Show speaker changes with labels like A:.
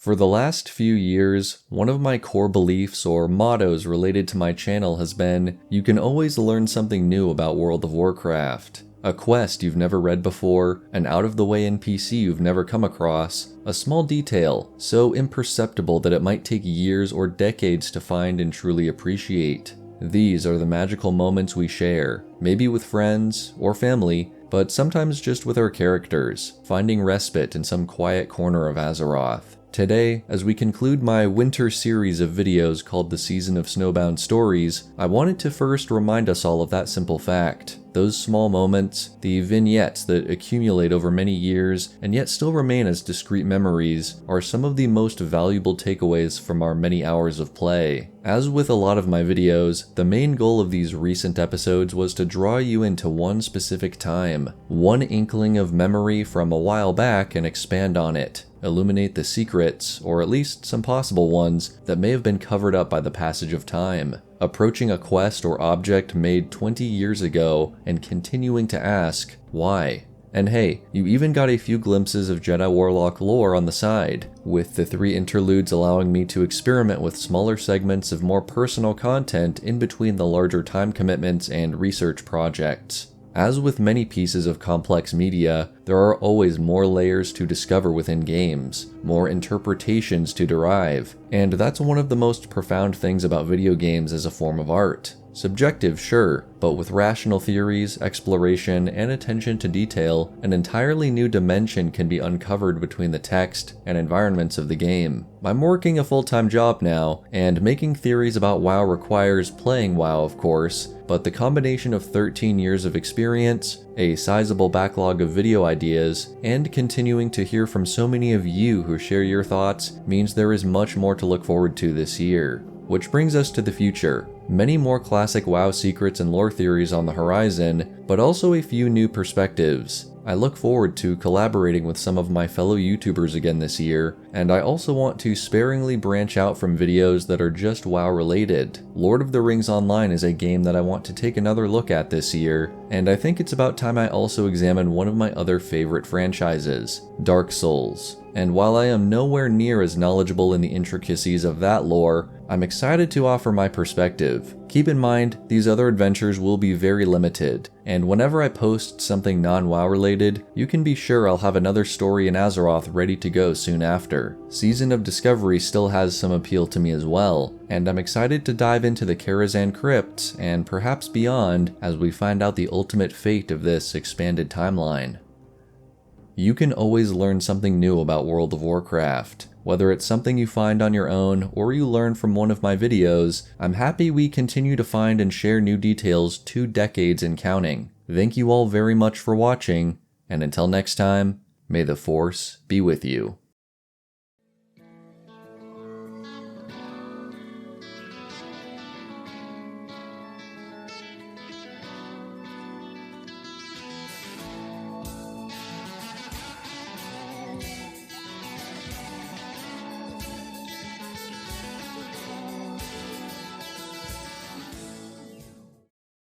A: For the last few years, one of my core beliefs or mottos related to my channel has been, you can always learn something new about World of Warcraft. A quest you've never read before, an out-of-the-way NPC you've never come across, a small detail so imperceptible that it might take years or decades to find and truly appreciate. These are the magical moments we share, maybe with friends or family, but sometimes just with our characters, finding respite in some quiet corner of Azeroth. Today, as we conclude my winter series of videos called the Season of Snowbound Stories, I wanted to first remind us all of that simple fact. Those small moments, the vignettes that accumulate over many years and yet still remain as discrete memories, are some of the most valuable takeaways from our many hours of play. As with a lot of my videos, the main goal of these recent episodes was to draw you into one specific time, one inkling of memory from a while back and expand on it, illuminate the secrets, or at least some possible ones, that may have been covered up by the passage of time. Approaching a quest or object made 20 years ago and continuing to ask, why? And hey, you even got a few glimpses of Jediwarlock lore on the side, with the 3 interludes allowing me to experiment with smaller segments of more personal content in between the larger time commitments and research projects. As with many pieces of complex media, there are always more layers to discover within games, more interpretations to derive, and that's one of the most profound things about video games as a form of art. Subjective, sure, but with rational theories, exploration, and attention to detail, an entirely new dimension can be uncovered between the text and environments of the game. I'm working a full-time job now, and making theories about WoW requires playing WoW, of course, but the combination of 13 years of experience, a sizable backlog of video ideas, and continuing to hear from so many of you who share your thoughts means there is much more to look forward to this year. Which brings us to the future. Many more classic WoW secrets and lore theories on the horizon, but also a few new perspectives. I look forward to collaborating with some of my fellow YouTubers again this year, and I also want to sparingly branch out from videos that are just WoW related. Lord of the Rings Online is a game that I want to take another look at this year, and I think it's about time I also examine one of my other favorite franchises, Dark Souls. And while I am nowhere near as knowledgeable in the intricacies of that lore, I'm excited to offer my perspective. Keep in mind, these other adventures will be very limited, and whenever I post something non-WoW related, you can be sure I'll have another story in Azeroth ready to go soon after. Season of Discovery still has some appeal to me as well, and I'm excited to dive into the Karazhan crypts and perhaps beyond as we find out the ultimate fate of this expanded timeline. You can always learn something new about World of Warcraft. Whether it's something you find on your own or you learn from one of my videos, I'm happy we continue to find and share new details 2 decades and counting. Thank you all very much for watching, and until next time, may the Force be with you.